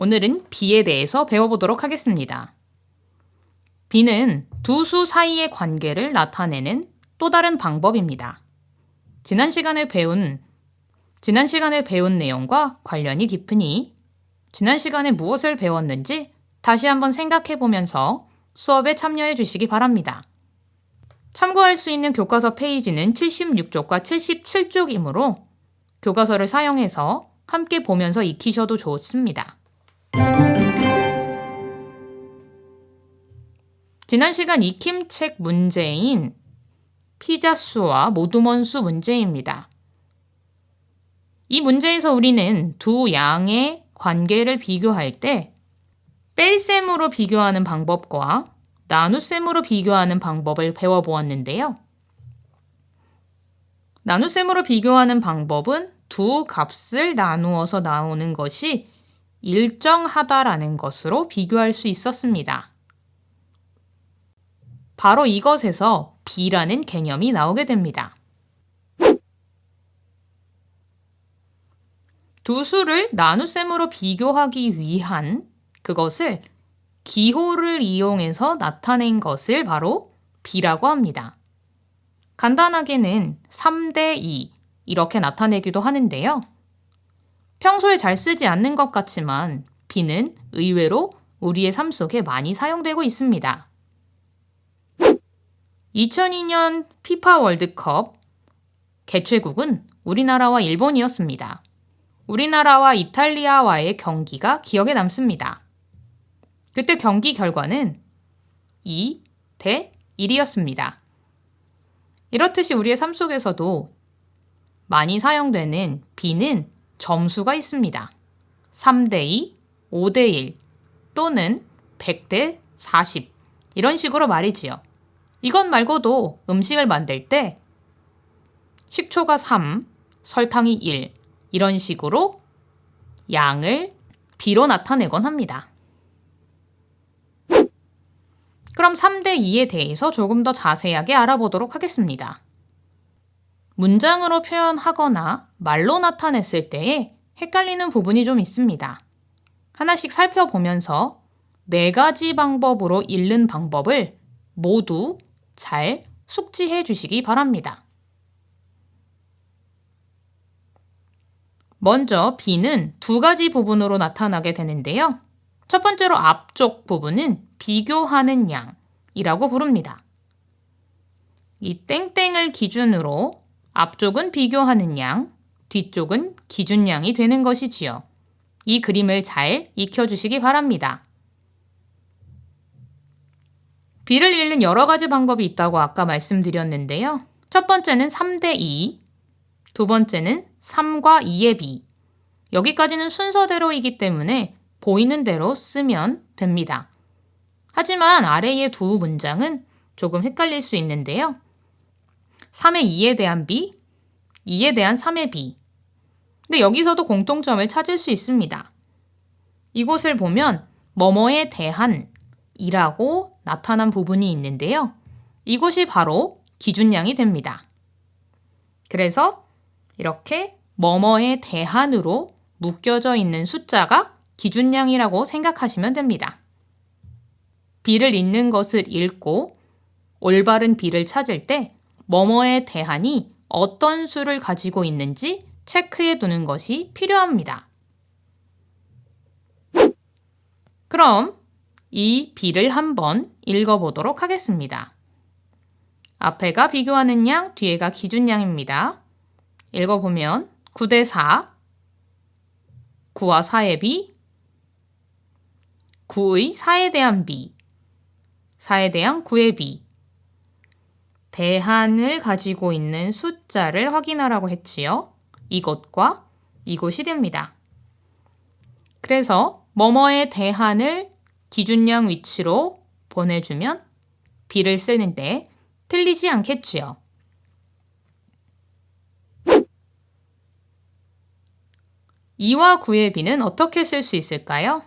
오늘은 비에 대해서 배워보도록 하겠습니다. 비는 두 수 사이의 관계를 나타내는 또 다른 방법입니다. 지난 시간에 배운 내용과 관련이 깊으니 지난 시간에 무엇을 배웠는지 다시 한번 생각해 보면서 수업에 참여해 주시기 바랍니다. 참고할 수 있는 교과서 페이지는 76쪽과 77쪽이므로 교과서를 사용해서 함께 보면서 익히셔도 좋습니다. 지난 시간 익힘책 문제인 피자수와 모두먼수 문제입니다. 이 문제에서 우리는 두 양의 관계를 비교할 때 뺄셈으로 비교하는 방법과 나눗셈으로 비교하는 방법을 배워보았는데요. 나눗셈으로 비교하는 방법은 두 값을 나누어서 나오는 것이 일정하다라는 것으로 비교할 수 있었습니다. 바로 이것에서 비라는 개념이 나오게 됩니다. 두 수를 나눗셈으로 비교하기 위한 그것을 기호를 이용해서 나타낸 것을 바로 비라고 합니다. 간단하게는 3대 2 이렇게 나타내기도 하는데요. 평소에 잘 쓰지 않는 것 같지만 비는 의외로 우리의 삶 속에 많이 사용되고 있습니다. 2002년 피파 월드컵 개최국은 우리나라와 일본이었습니다. 우리나라와 이탈리아와의 경기가 기억에 남습니다. 그때 경기 결과는 2대 1이었습니다. 이렇듯이 우리의 삶 속에서도 많이 사용되는 비는 점수가 있습니다. 3대 2, 5대 1 또는 100대 40 이런 식으로 말이지요. 이것 말고도 음식을 만들 때 식초가 3, 설탕이 1 이런 식으로 양을 비로 나타내곤 합니다. 그럼 3대 2에 대해서 조금 더 자세하게 알아보도록 하겠습니다. 문장으로 표현하거나 말로 나타냈을 때에 헷갈리는 부분이 좀 있습니다. 하나씩 살펴보면서 4가지 방법으로 읽는 방법을 모두 잘 숙지해 주시기 바랍니다. 먼저 비는 2가지 부분으로 나타나게 되는데요. 첫 번째로 앞쪽 부분은 비교하는 양이라고 부릅니다. 이 땡땡을 기준으로 앞쪽은 비교하는 양, 뒤쪽은 기준양이 되는 것이지요. 이 그림을 잘 익혀주시기 바랍니다. 비를 읽는 여러 가지 방법이 있다고 아까 말씀드렸는데요. 첫 번째는 3대 2, 두 번째는 3과 2의 비. 여기까지는 순서대로이기 때문에 보이는 대로 쓰면 됩니다. 하지만 아래의 두 문장은 조금 헷갈릴 수 있는데요. 3의 2에 대한 비, 2에 대한 3의 비. 근데 여기서도 공통점을 찾을 수 있습니다. 이곳을 보면 뭐뭐에 대한 이라고 나타난 부분이 있는데요. 이곳이 바로 기준양이 됩니다. 그래서 이렇게 뭐뭐에 대한으로 묶여져 있는 숫자가 기준양이라고 생각하시면 됩니다. 비를 읽는 것을 읽고 올바른 비를 찾을 때 뭐뭐에 대한이 어떤 수를 가지고 있는지 체크해 두는 것이 필요합니다. 그럼 이 비를 한번 읽어보도록 하겠습니다. 앞에가 비교하는 양, 뒤에가 기준양입니다. 읽어보면 9대 4, 9와 4의 비, 9의 4에 대한 비, 4에 대한 9의 비, 대한을 가지고 있는 숫자를 확인하라고 했지요. 이것과 이것이 됩니다. 그래서 뭐뭐의 대한을 기준양 위치로 보내주면 비를 쓰는데 틀리지 않겠지요. (2와 9의 비는 어떻게 쓸 수 있을까요?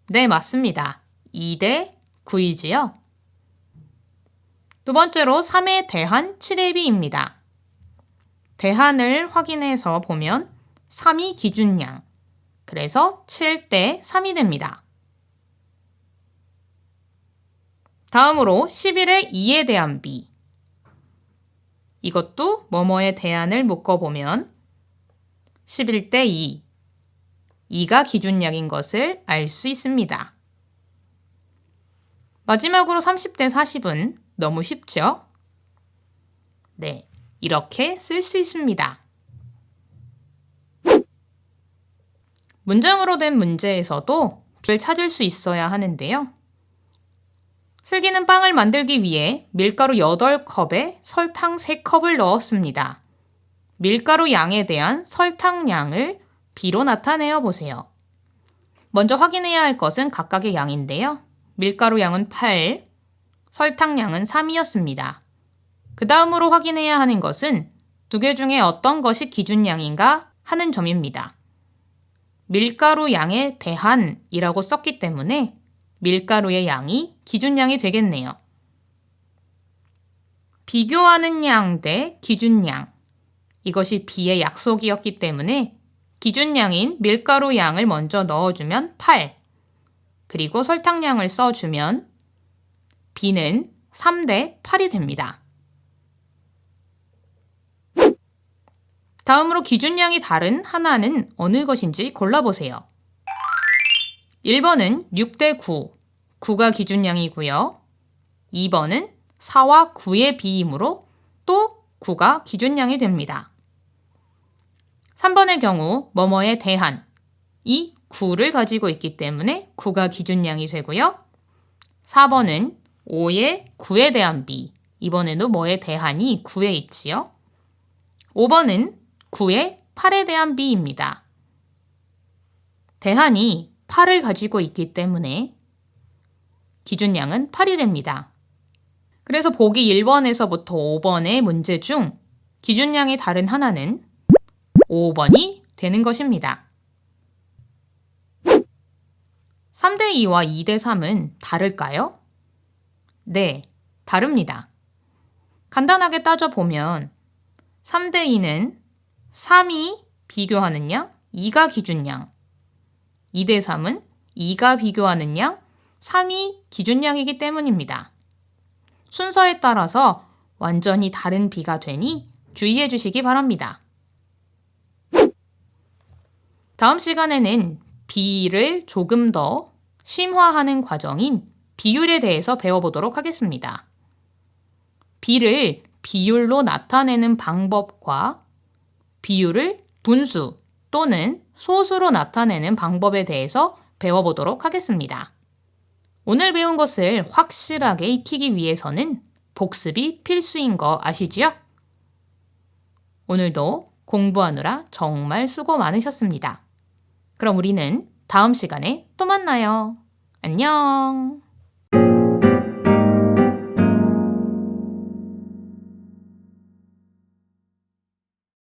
네, 맞습니다. 2대 9이지요. 두 번째로 3에 대한 7의 비입니다. 대한을 확인해서 보면 3이 기준양, 그래서 7대 3이 됩니다. 다음으로 11의 2에 대한 비. 이것도 뭐뭐에 대한을 묶어보면 11대 2. 2가 기준량인 것을 알 수 있습니다. 마지막으로 30대 40은 너무 쉽죠? 네, 이렇게 쓸 수 있습니다. 문장으로 된 문제에서도 비를 찾을 수 있어야 하는데요. 슬기는 빵을 만들기 위해 밀가루 8컵에 설탕 3컵을 넣었습니다. 밀가루 양에 대한 설탕량을 B로 나타내어 보세요. 먼저 확인해야 할 것은 각각의 양인데요. 밀가루 양은 8, 설탕량은 3이었습니다. 그 다음으로 확인해야 하는 것은 두 개 중에 어떤 것이 기준량인가 하는 점입니다. 밀가루 양에 대한이라고 썼기 때문에 밀가루의 양이 기준량이 되겠네요. 비교하는 양 대 기준량. 이것이 B의 약속이었기 때문에 기준량인 밀가루 양을 먼저 넣어주면 8, 그리고 설탕량을 써주면 B는 3대 8이 됩니다. 다음으로 기준량이 다른 하나는 어느 것인지 골라보세요. 1번은 6대 9, 9가 기준량이고요. 2번은 4와 9의 비이므로 또 9가 기준량이 됩니다. 3번의 경우 뭐뭐에 대한 이 9를 가지고 있기 때문에 9가 기준량이 되고요. 4번은 5의 9에 대한 비, 이번에도 뭐에 대한이 9에 있지요. 5번은 9의 8에 대한 비입니다. 대한이 8을 가지고 있기 때문에 기준량은 8이 됩니다. 그래서 보기 1번에서부터 5번의 문제 중 기준량이 다른 하나는 5번이 되는 것입니다. 3대 2와 2대 3은 다를까요? 네, 다릅니다. 간단하게 따져보면 3대 2는 3이 비교하는 양, 2가 기준량. 2대 3은 2가 비교하는 양, 3이 기준량이기 때문입니다. 순서에 따라서 완전히 다른 비가 되니 주의해 주시기 바랍니다. 다음 시간에는 비를 조금 더 심화하는 과정인 비율에 대해서 배워보도록 하겠습니다. 비를 비율로 나타내는 방법과 비율을 분수 또는 소수로 나타내는 방법에 대해서 배워보도록 하겠습니다. 오늘 배운 것을 확실하게 익히기 위해서는 복습이 필수인 거 아시지요? 오늘도 공부하느라 정말 수고 많으셨습니다. 그럼 우리는 다음 시간에 또 만나요. 안녕!